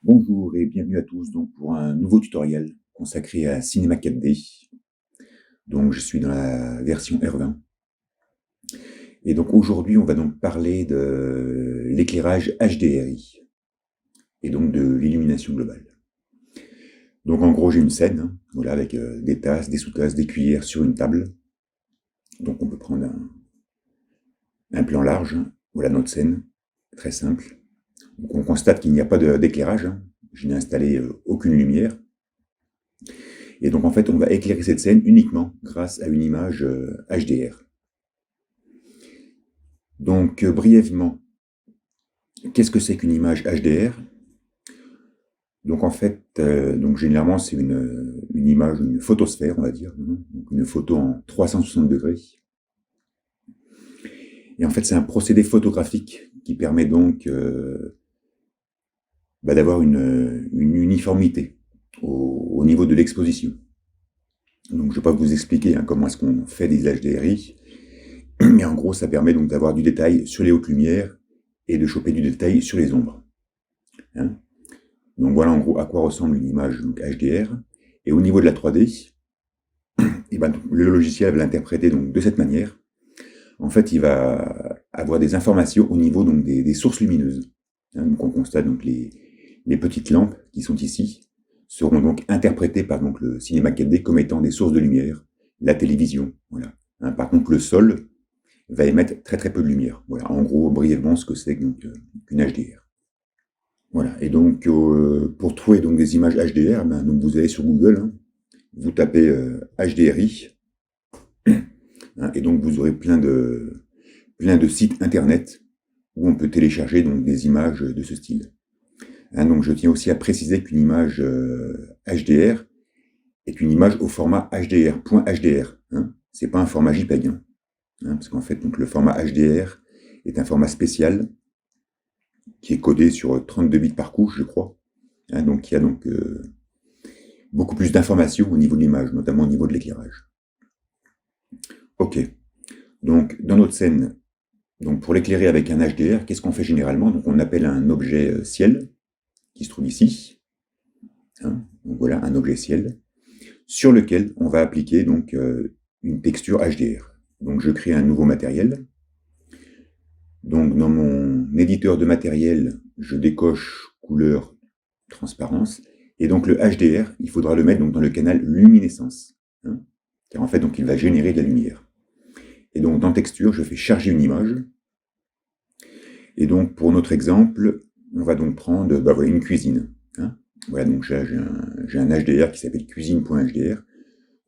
Bonjour et bienvenue à tous donc pour un nouveau tutoriel consacré à Cinema 4D. Donc je suis dans la version R20. Et donc aujourd'hui on va donc parler de l'éclairage HDRI et donc de l'illumination globale. Donc en gros j'ai une scène, voilà, avec des tasses, des sous-tasses, des cuillères sur une table. Donc on peut prendre un plan large, voilà notre scène, très simple. Donc on constate qu'il n'y a pas d'éclairage, je n'ai installé aucune lumière. Et donc en fait, on va éclairer cette scène uniquement grâce à une image HDR. Donc brièvement, qu'est-ce que c'est qu'une image HDR? Donc en fait, donc généralement c'est une image, une photosphère, on va dire, donc une photo en 360 degrés. Et en fait, c'est un procédé photographique qui permet donc d'avoir une uniformité au niveau de l'exposition. Donc je ne vais pas vous expliquer comment est-ce qu'on fait des HDRI, mais en gros ça permet donc d'avoir du détail sur les hautes lumières et de choper du détail sur les ombres. Donc voilà en gros à quoi ressemble une image donc HDR. Et au niveau de la 3D, et ben, le logiciel va l'interpréter donc de cette manière. En fait, il va avoir des informations au niveau donc des sources lumineuses. Donc on constate donc les petites lampes qui sont ici seront donc interprétées par donc le cinéma 4D comme étant des sources de lumière, la télévision, voilà. Par contre, le sol va émettre très très peu de lumière. Voilà, en gros, brièvement, ce que c'est qu'une HDR. Voilà, et donc pour trouver donc des images HDR, donc vous allez sur Google, vous tapez HDRI, et donc vous aurez plein de sites internet où on peut télécharger donc des images de ce style. Donc je tiens aussi à préciser qu'une image HDR est une image au format HDR.HDR. C'est pas un format JPEG. Parce qu'en fait, donc, le format HDR est un format spécial qui est codé sur 32 bits par couche, je crois. Donc il y a donc beaucoup plus d'informations au niveau de l'image, notamment au niveau de l'éclairage. Ok. Donc dans notre scène, donc pour l'éclairer avec un HDR, qu'est-ce qu'on fait généralement? Donc on appelle un objet ciel qui se trouve ici. Donc voilà, un objet ciel sur lequel on va appliquer donc une texture HDR. Donc je crée un nouveau matériel. Donc dans mon éditeur de matériel, je décoche couleur, transparence, et donc le HDR, il faudra le mettre donc dans le canal luminescence, car en fait donc il va générer de la lumière. Et donc dans texture, je fais charger une image. Et donc pour notre exemple, on va donc prendre voilà, une cuisine. Voilà, donc j'ai un HDR qui s'appelle cuisine.hdr,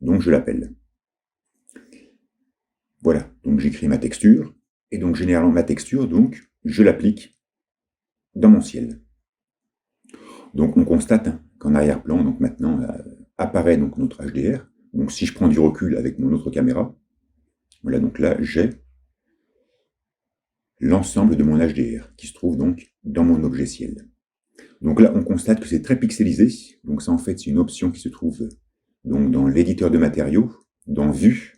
donc je l'appelle. Voilà, donc j'écris ma texture, et donc généralement ma texture, donc je l'applique dans mon ciel. Donc on constate qu'en arrière-plan, donc maintenant apparaît donc notre HDR. Donc si je prends du recul avec mon autre caméra, voilà, donc là j'ai l'ensemble de mon HDR qui se trouve donc dans mon objet ciel. Donc là on constate que c'est très pixelisé. Donc ça en fait c'est une option qui se trouve donc dans l'éditeur de matériaux, dans Vue.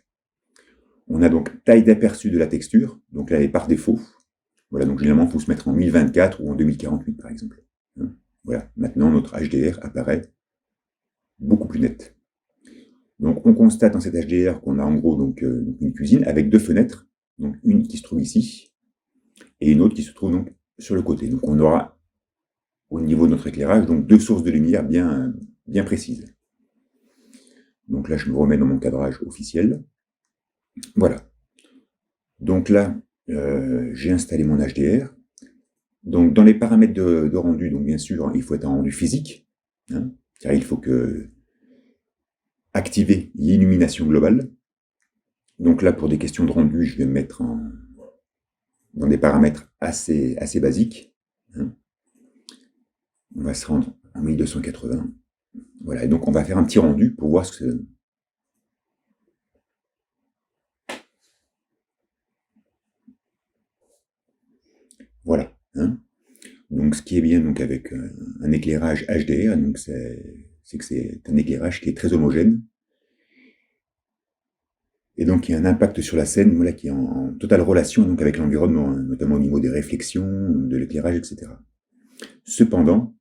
On a donc taille d'aperçu de la texture, donc là elle est par défaut. Voilà, donc généralement il faut se mettre en 1024 ou en 2048 par exemple. Voilà, maintenant notre HDR apparaît beaucoup plus net. Donc on constate dans cet HDR qu'on a en gros donc une cuisine avec deux fenêtres, donc une qui se trouve ici et une autre qui se trouve donc sur le côté. Donc on aura au niveau de notre éclairage donc deux sources de lumière bien précises. Donc là je me remets dans mon cadrage officiel. Voilà. Donc là j'ai installé mon HDR. Donc dans les paramètres de rendu, donc bien sûr il faut être en rendu physique, car il faut activer l'illumination globale. Donc là, pour des questions de rendu, je vais me mettre dans des paramètres assez basiques. On va se rendre en 1280. Voilà, et donc on va faire un petit rendu pour voir ce que ça donne. Donc, ce qui est bien donc avec un éclairage HDR, donc c'est que c'est un éclairage qui est très homogène. Et donc, il y a un impact sur la scène, voilà, qui est en totale relation donc avec l'environnement, hein, notamment au niveau des réflexions, de l'éclairage, etc. Cependant,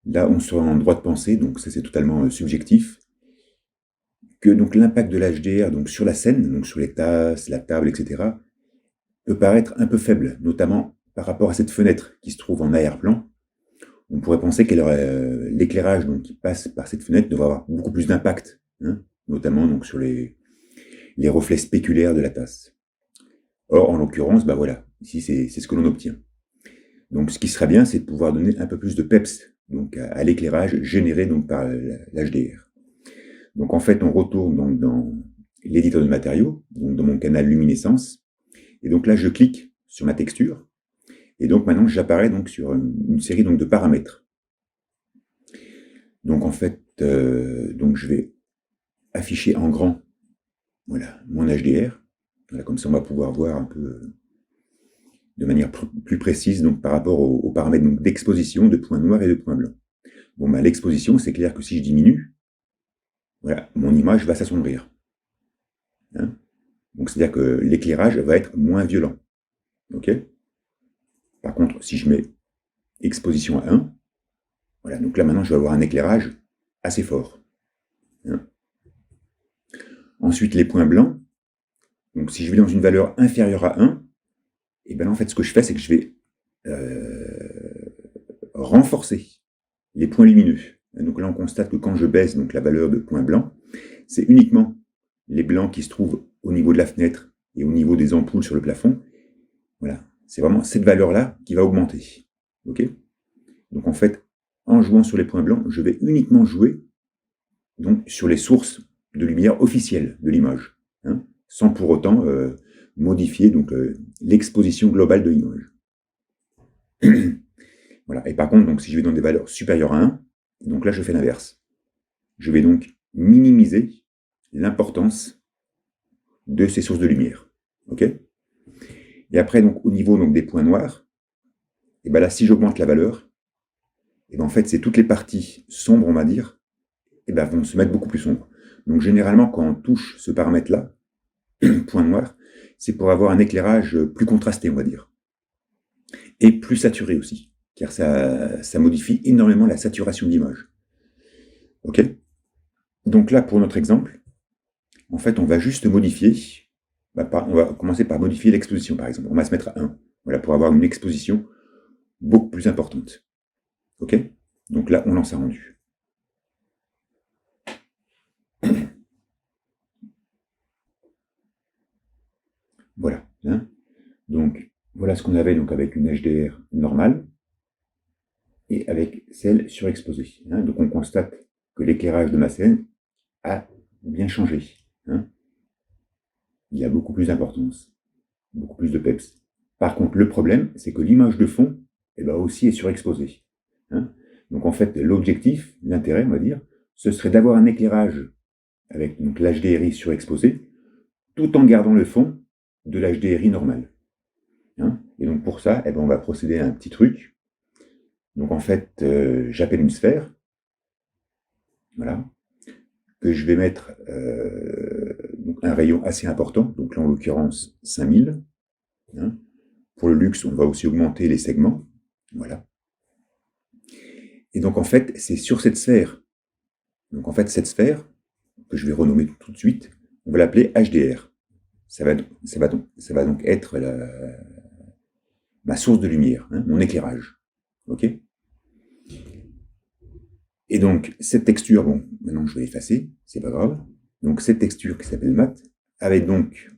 là, on serait en droit de penser, donc ça c'est totalement subjectif, que donc l'impact de l'HDR donc sur la scène, donc sur les tasses, la table, etc., peut paraître un peu faible, notamment par rapport à cette fenêtre qui se trouve en arrière-plan. On pourrait penser que l'éclairage donc qui passe par cette fenêtre devrait avoir beaucoup plus d'impact, hein, notamment donc sur les reflets spéculaires de la tasse. Or, en l'occurrence, bah voilà, ici c'est ce que l'on obtient. Donc, ce qui serait bien, c'est de pouvoir donner un peu plus de peps donc à l'éclairage généré donc par l'HDR. Donc, en fait, on retourne donc dans l'éditeur de matériaux, donc dans mon canal luminescence, et donc là, je clique sur ma texture, et donc maintenant, j'apparais donc sur une série donc de paramètres. Donc, en fait, donc je vais afficher en grand, voilà, mon HDR. Voilà, comme ça, on va pouvoir voir un peu de manière plus précise donc par rapport aux paramètres d'exposition, de points noirs et de points blancs. Bon, bah, l'exposition, c'est clair que si je diminue, voilà, mon image va s'assombrir. Hein, donc, c'est-à-dire que l'éclairage va être moins violent. OK? Par contre, si je mets exposition à 1, voilà, donc là maintenant, je vais avoir un éclairage assez fort. Hein. Ensuite, les points blancs. Donc, si je vais dans une valeur inférieure à 1, et bien en fait, ce que je fais, c'est que je vais renforcer les points lumineux. Donc là, on constate que quand je baisse donc la valeur de points blancs, c'est uniquement les blancs qui se trouvent au niveau de la fenêtre et au niveau des ampoules sur le plafond. Voilà, c'est vraiment cette valeur-là qui va augmenter. Ok? Donc en fait, en jouant sur les points blancs, je vais uniquement jouer donc sur les sources de lumière officielles de l'image, hein, sans pour autant modifier donc l'exposition globale de l'image. Voilà. Et par contre, donc, si je vais dans des valeurs supérieures à 1, donc là, je fais l'inverse. Je vais donc minimiser l'importance de ces sources de lumière. OK? Et après, donc, au niveau donc, des points noirs, et ben là, si j'augmente la valeur, et ben en fait, c'est toutes les parties sombres, on va dire, et ben vont se mettre beaucoup plus sombres. Donc, généralement, quand on touche ce paramètre-là, point noir, c'est pour avoir un éclairage plus contrasté, on va dire. Et plus saturé aussi, car ça modifie énormément la saturation d'image. OK? Donc là, pour notre exemple, en fait, on va juste modifier, on va commencer par modifier l'exposition, par exemple. On va se mettre à 1, voilà, pour avoir une exposition beaucoup plus importante. OK? Donc là, on lance un rendu. Voilà. Hein, donc, voilà ce qu'on avait donc avec une HDR normale et avec celle surexposée. Hein, donc, on constate que l'éclairage de ma scène a bien changé. Hein. Il y a beaucoup plus d'importance, beaucoup plus de peps. Par contre, le problème, c'est que l'image de fond aussi est surexposée. Hein. Donc en fait, l'objectif, l'intérêt, on va dire, ce serait d'avoir un éclairage avec l'HDRI surexposé, tout en gardant le fond de l'HDRI normal. Hein. Et donc pour ça, on va procéder à un petit truc. Donc en fait, j'appelle une sphère, voilà, que je vais mettre un rayon assez important, donc là en l'occurrence 5000. Hein. Pour le luxe, on va aussi augmenter les segments, voilà. Et donc en fait, c'est sur cette sphère, donc en fait cette sphère, que je vais renommer tout de suite, on va l'appeler HDR. Ça va donc être ma source de lumière, hein, mon éclairage. OK? Et donc, cette texture, bon, maintenant je vais l'effacer, c'est pas grave. Donc, cette texture qui s'appelle mat, avec donc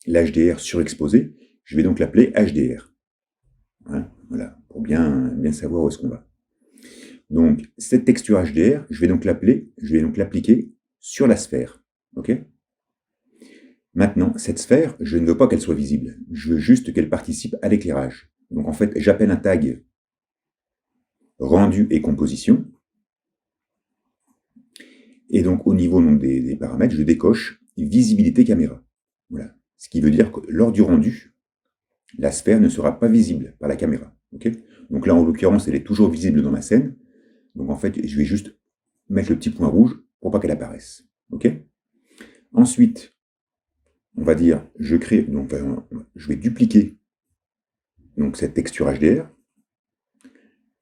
l'HDR surexposé, je vais donc l'appeler HDR. Hein, voilà, pour bien savoir où est-ce qu'on va. Donc, cette texture HDR, je vais donc l'appliquer sur la sphère. OK? Maintenant, cette sphère, je ne veux pas qu'elle soit visible. Je veux juste qu'elle participe à l'éclairage. Donc, en fait, j'appelle un tag rendu et composition. Et donc, au niveau donc, des paramètres, je décoche visibilité caméra. Voilà. Ce qui veut dire que lors du rendu, la sphère ne sera pas visible par la caméra. Okay, donc là, en l'occurrence, elle est toujours visible dans ma scène. Donc en fait, je vais juste mettre le petit point rouge pour pas qu'elle apparaisse. Okay, ensuite, on va dire, je vais dupliquer donc, cette texture HDR.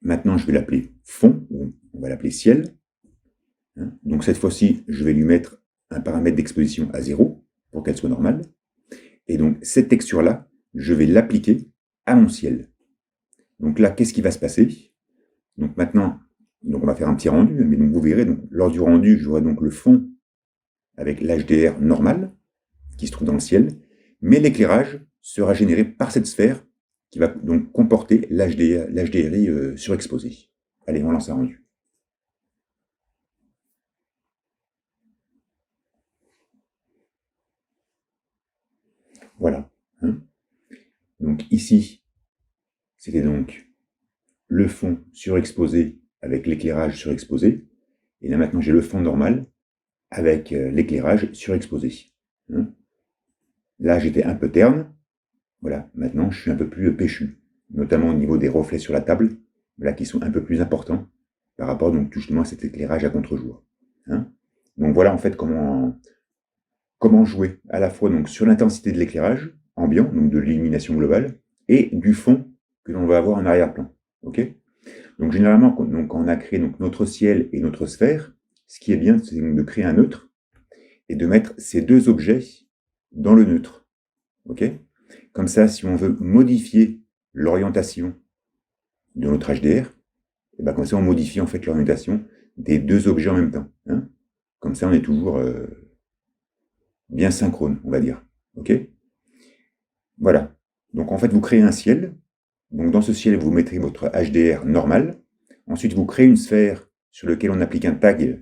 Maintenant, je vais l'appeler fond, ou on va l'appeler ciel. Donc cette fois-ci, je vais lui mettre un paramètre d'exposition à 0 pour qu'elle soit normale. Et donc cette texture-là, je vais l'appliquer à mon ciel. Donc là, qu'est-ce qui va se passer? Donc maintenant, on va faire un petit rendu, mais donc vous verrez, donc, lors du rendu, j'aurai donc le fond avec l'HDR normal, qui se trouve dans le ciel, mais l'éclairage sera généré par cette sphère qui va donc comporter l'HDRI surexposé. Allez, on lance un rendu. Voilà. Donc ici, c'était donc le fond surexposé avec l'éclairage surexposé. Et là maintenant, j'ai le fond normal avec l'éclairage surexposé. Là, j'étais un peu terne. Voilà, maintenant, je suis un peu plus péchu, notamment au niveau des reflets sur la table, voilà, qui sont un peu plus importants par rapport donc justement à cet éclairage à contre-jour. Donc voilà en fait comment jouer à la fois donc sur l'intensité de l'éclairage ambiant, donc de l'illumination globale, et du fond que l'on va avoir en arrière-plan. Okay, donc généralement, quand on a créé donc notre ciel et notre sphère, ce qui est bien, c'est de créer un neutre et de mettre ces deux objets dans le neutre. Okay, comme ça, si on veut modifier l'orientation de notre HDR, et ben comme ça, on modifie en fait l'orientation des deux objets en même temps. Comme ça, on est toujours bien synchrone, on va dire. Ok, voilà. Donc en fait, vous créez un ciel. Donc dans ce ciel, vous mettrez votre HDR normal. Ensuite, vous créez une sphère sur laquelle on applique un tag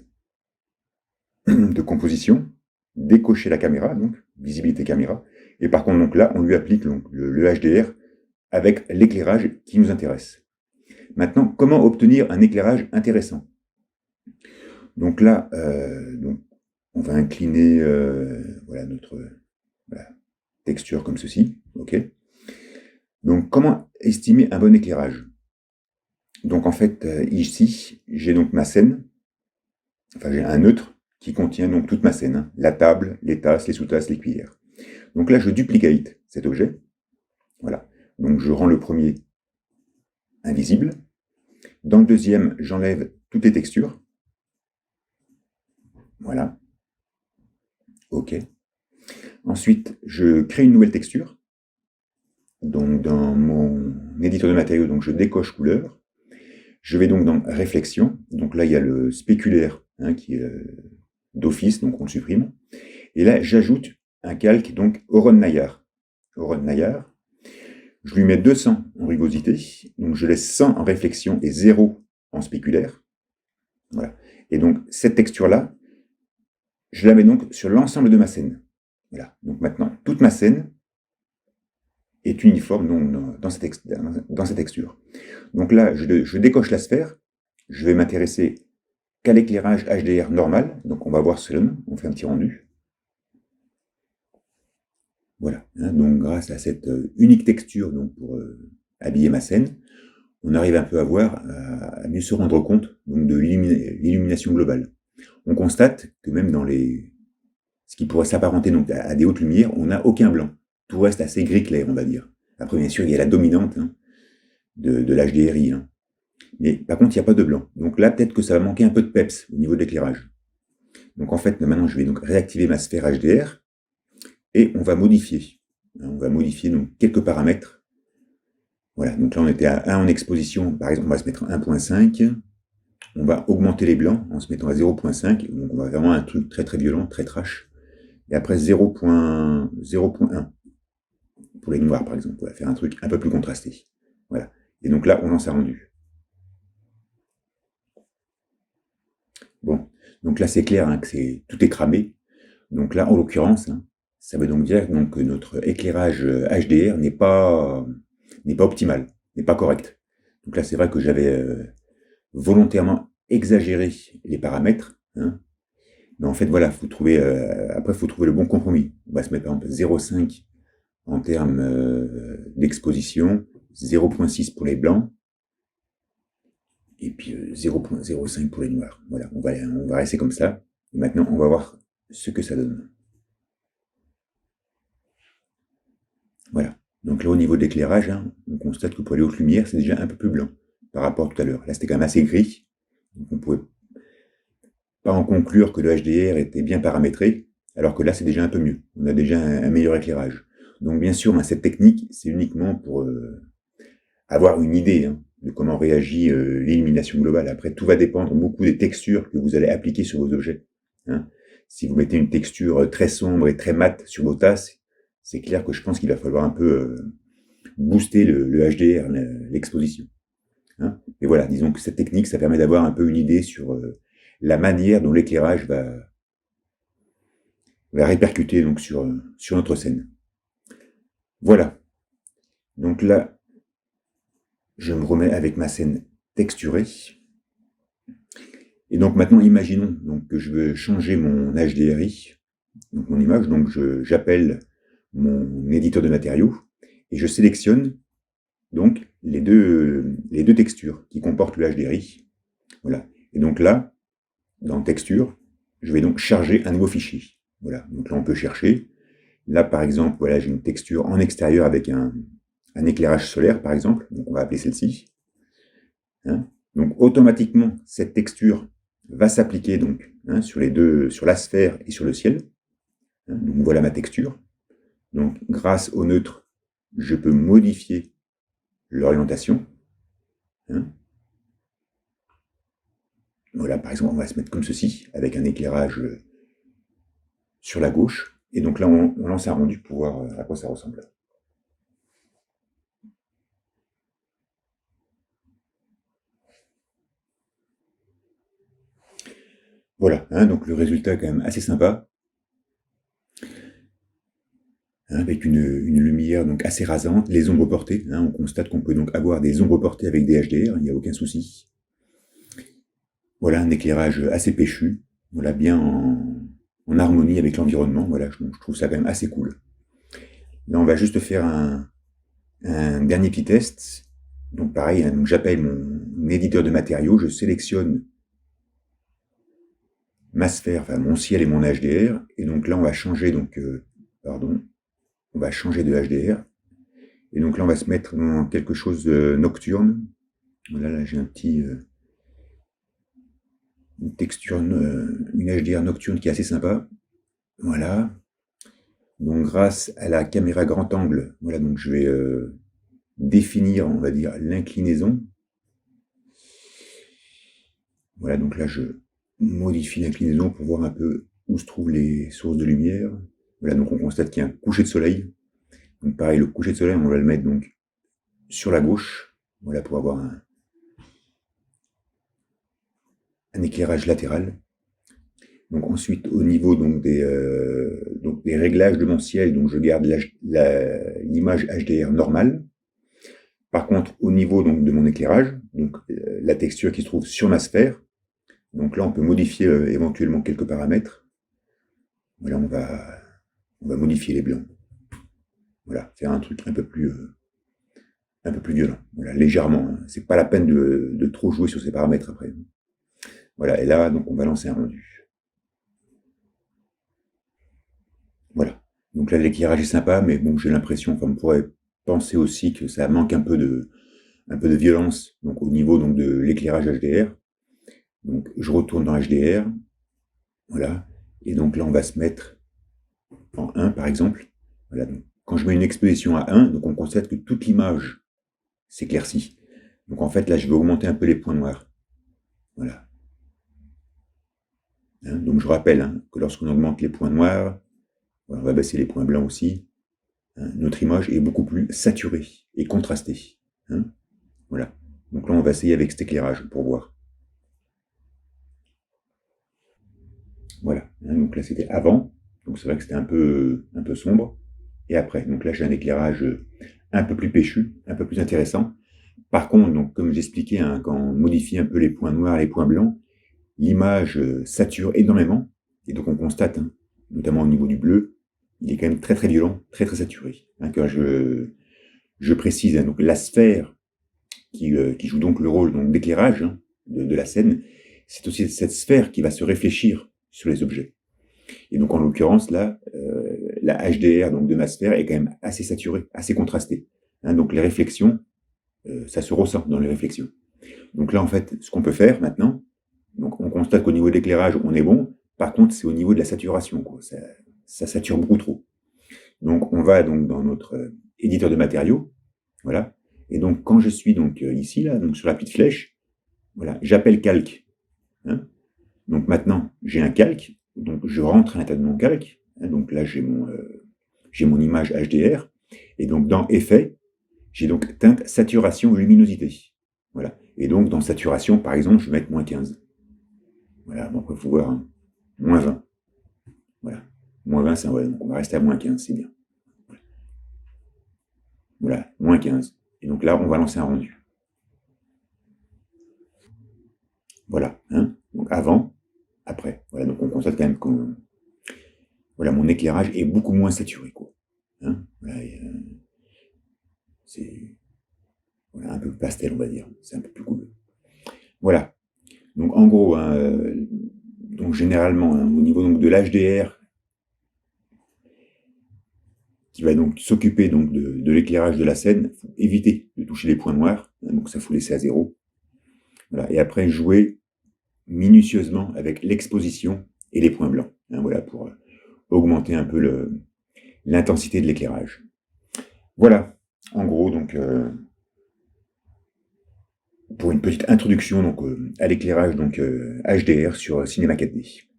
de composition. Décochez la caméra, donc visibilité caméra. Et par contre, donc là, on lui applique donc, le HDR avec l'éclairage qui nous intéresse. Maintenant, comment obtenir un éclairage intéressant? Donc là, on va incliner voilà, notre texture comme ceci. Ok. Donc, comment estimer un bon éclairage? Donc, en fait, ici, j'ai donc ma scène. Enfin, j'ai un neutre qui contient donc toute ma scène. La table, les tasses, les sous-tasses, les cuillères. Donc là, je duplicate cet objet. Voilà. Donc, je rends le premier invisible. Dans le deuxième, j'enlève toutes les textures. Voilà. OK. Ensuite, je crée une nouvelle texture. Donc, dans mon éditeur de matériaux, donc je décoche couleur. Je vais donc dans réflexion. Donc là, il y a le spéculaire qui est d'office, donc on le supprime. Et là, j'ajoute un calque, donc Oron Nayar. Oron Nayar. Je lui mets 200 en rugosité. Donc je laisse 100 en réflexion et 0 en spéculaire. Voilà. Et donc, cette texture-là, je la mets donc sur l'ensemble de ma scène. Voilà. Donc maintenant, toute ma scène est uniforme donc, dans cette texture. Donc là, je décoche la sphère. Je vais m'intéresser qu'à l'éclairage HDR normal. Donc on va voir ce que ça donne. On fait un petit rendu. Voilà. Donc grâce à cette unique texture donc, pour habiller ma scène, on arrive un peu à mieux se rendre compte donc, de l'illumination globale. On constate que même dans ce qui pourrait s'apparenter donc à des hautes lumières, on n'a aucun blanc. Tout reste assez gris clair, on va dire. Après, bien sûr, il y a la dominante de l'HDRI. Mais par contre, il n'y a pas de blanc. Donc là, peut-être que ça va manquer un peu de peps au niveau de l'éclairage. Donc en fait, maintenant, je vais donc réactiver ma sphère HDR et on va modifier. On va modifier donc quelques paramètres. Voilà, donc là, on était à 1 en exposition. Par exemple, on va se mettre à 1.5. On va augmenter les blancs en se mettant à 0.5. Donc on va vraiment un truc très très violent, très trash. Et après 0.1 pour les noirs, par exemple. On va faire un truc un peu plus contrasté. Voilà. Et donc là, on lance un rendu. Bon. Donc là, c'est clair que tout est cramé. Donc là, en l'occurrence, ça veut donc dire donc, que notre éclairage HDR n'est pas optimal, n'est pas correct. Donc là, c'est vrai que j'avais volontairement exagéré les paramètres. Mais en fait, voilà, après, il faut trouver le bon compromis. On va se mettre par exemple 0.5 en termes d'exposition, 0,6 pour les blancs, et puis 0,05 pour les noirs. Voilà, on va rester comme ça. Et maintenant, on va voir ce que ça donne. Voilà. Donc là, au niveau de l'éclairage, hein, on constate que pour les hautes lumières, c'est déjà un peu plus blanc par rapport à tout à l'heure. Là, c'était quand même assez gris. Donc on pouvait pas en conclure que le HDR était bien paramétré, alors que là, c'est déjà un peu mieux. On a déjà un meilleur éclairage. Donc bien sûr, hein, cette technique, c'est uniquement pour avoir une idée hein, de comment réagit l'illumination globale. Après, tout va dépendre beaucoup des textures que vous allez appliquer sur vos objets. Hein. Si vous mettez une texture très sombre et très mate sur vos tasses, c'est clair que je pense qu'il va falloir un peu booster le HDR, l'exposition. Hein. Et voilà, disons que cette technique, ça permet d'avoir un peu une idée sur la manière dont l'éclairage va répercuter donc sur notre scène. Voilà. Donc là, je me remets avec ma scène texturée. Et donc maintenant, imaginons donc, que je veux changer mon HDRI, donc mon image. Donc j'appelle mon éditeur de matériaux et je sélectionne donc les deux textures qui comportent le HDRI. Voilà. Et donc là, dans texture, je vais donc charger un nouveau fichier. Voilà. Donc là, on peut chercher. Là, par exemple, voilà, j'ai une texture en extérieur avec un éclairage solaire, par exemple. Donc on va appeler celle-ci. Hein. Donc automatiquement, cette texture va s'appliquer donc hein, sur la sphère et sur le ciel. Hein. Donc voilà ma texture. Donc grâce au neutre, je peux modifier l'orientation. Hein. Voilà, par exemple, on va se mettre comme ceci, avec un éclairage sur la gauche. Et donc là, on lance un rendu pour voir à quoi ça ressemble. Voilà, hein, donc le résultat est quand même assez sympa. Hein, avec une lumière donc assez rasante, les ombres portées. Hein, on constate qu'on peut donc avoir des ombres portées avec des HDR, il n'y a aucun souci. Voilà, un éclairage assez péchu, voilà, bien en harmonie avec l'environnement. Voilà, je trouve ça quand même assez cool. Là, on va juste faire un dernier petit test. Donc pareil, hein, j'appelle mon éditeur de matériaux, je sélectionne ma sphère, enfin mon ciel et mon HDR, et donc là on va changer on va changer de HDR, et donc là on va se mettre dans quelque chose de nocturne. Voilà, là j'ai une texture, une HDR nocturne qui est assez sympa. Voilà. Donc grâce à la caméra grand angle, voilà, donc je vais définir, on va dire, l'inclinaison. Voilà, donc là je modifie l'inclinaison pour voir un peu où se trouvent les sources de lumière. Voilà, donc on constate qu'il y a un coucher de soleil. Donc pareil, le coucher de soleil, on va le mettre donc sur la gauche, voilà, pour avoir un éclairage latéral. Donc ensuite, au niveau donc des réglages de mon ciel, donc je garde l'image HDR normale. Par contre, au niveau donc de mon éclairage, donc la texture qui se trouve sur ma sphère, donc là on peut modifier éventuellement quelques paramètres. Voilà, on va modifier les blancs. Voilà, faire un truc un peu plus violent. Voilà, légèrement. Hein. C'est pas la peine de trop jouer sur ces paramètres après. Voilà, et là, donc on va lancer un rendu. Voilà. Donc là, l'éclairage est sympa, mais bon, j'ai l'impression, enfin, on pourrait penser aussi que ça manque un peu de violence, donc au niveau donc de l'éclairage HDR. Donc je retourne dans HDR. Voilà. Et donc là, on va se mettre en 1, par exemple. Voilà. Donc, quand je mets une exposition à 1, donc on constate que toute l'image s'éclaircit. Donc en fait, là, je vais augmenter un peu les points noirs. Voilà. Hein, donc je rappelle hein, que lorsqu'on augmente les points noirs, voilà, on va baisser les points blancs aussi, hein, notre image est beaucoup plus saturée et contrastée. Hein, voilà. Donc là, on va essayer avec cet éclairage pour voir. Voilà. Hein, donc là, c'était avant. Donc c'est vrai que c'était un peu sombre. Et après, donc là, j'ai un éclairage un peu plus péchu, un peu plus intéressant. Par contre, donc, comme j'expliquais, hein, quand on modifie un peu les points noirs et les points blancs, l'image sature énormément. Et donc on constate, hein, notamment au niveau du bleu, il est quand même très très violent, très très saturé. Hein, quand je précise, hein, donc la sphère qui joue donc le rôle donc d'éclairage, hein, de la scène, c'est aussi cette sphère qui va se réfléchir sur les objets. Et donc en l'occurrence là, la HDR donc de ma sphère est quand même assez saturée, assez contrastée. Hein, donc les réflexions, ça se ressent dans les réflexions. Donc là en fait, ce qu'on peut faire maintenant, donc on constate qu'au niveau de l'éclairage, on est bon. Par contre, c'est au niveau de la saturation, quoi. Ça sature beaucoup trop. Donc on va donc dans notre éditeur de matériaux, voilà. Et donc quand je suis donc ici là, donc sur la petite flèche, voilà, j'appelle calque. Hein. Donc maintenant j'ai un calque, donc je rentre à l'intérieur de mon calque. Hein, donc là j'ai mon image HDR. Et donc dans effet, j'ai donc teinte, saturation, luminosité. Voilà. Et donc dans saturation, par exemple, je vais mettre -15. Voilà, donc on peut voir hein, -20. Voilà. -20, c'est ouais, donc on va rester à -15, c'est bien. Voilà, -15. Et donc là, on va lancer un rendu. Voilà, hein. Donc avant, après. Voilà, donc on constate quand même que voilà, mon éclairage est beaucoup moins saturé, quoi. Hein, voilà, c'est voilà, un peu pastel, on va dire. C'est un peu plus cool. Voilà. Donc en gros, hein, donc généralement, hein, au niveau donc, de l'HDR, qui va donc s'occuper donc de l'éclairage de la scène, faut éviter de toucher les points noirs, hein, donc ça faut laisser à 0. Voilà. Et après, jouer minutieusement avec l'exposition et les points blancs, hein, voilà, pour augmenter un peu l'intensité de l'éclairage. Voilà, en gros, donc, pour une petite introduction donc, à l'éclairage donc, HDR sur Cinema 4D.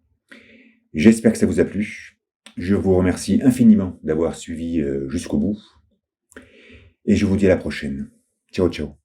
J'espère que ça vous a plu. Je vous remercie infiniment d'avoir suivi jusqu'au bout. Et je vous dis à la prochaine. Ciao, ciao.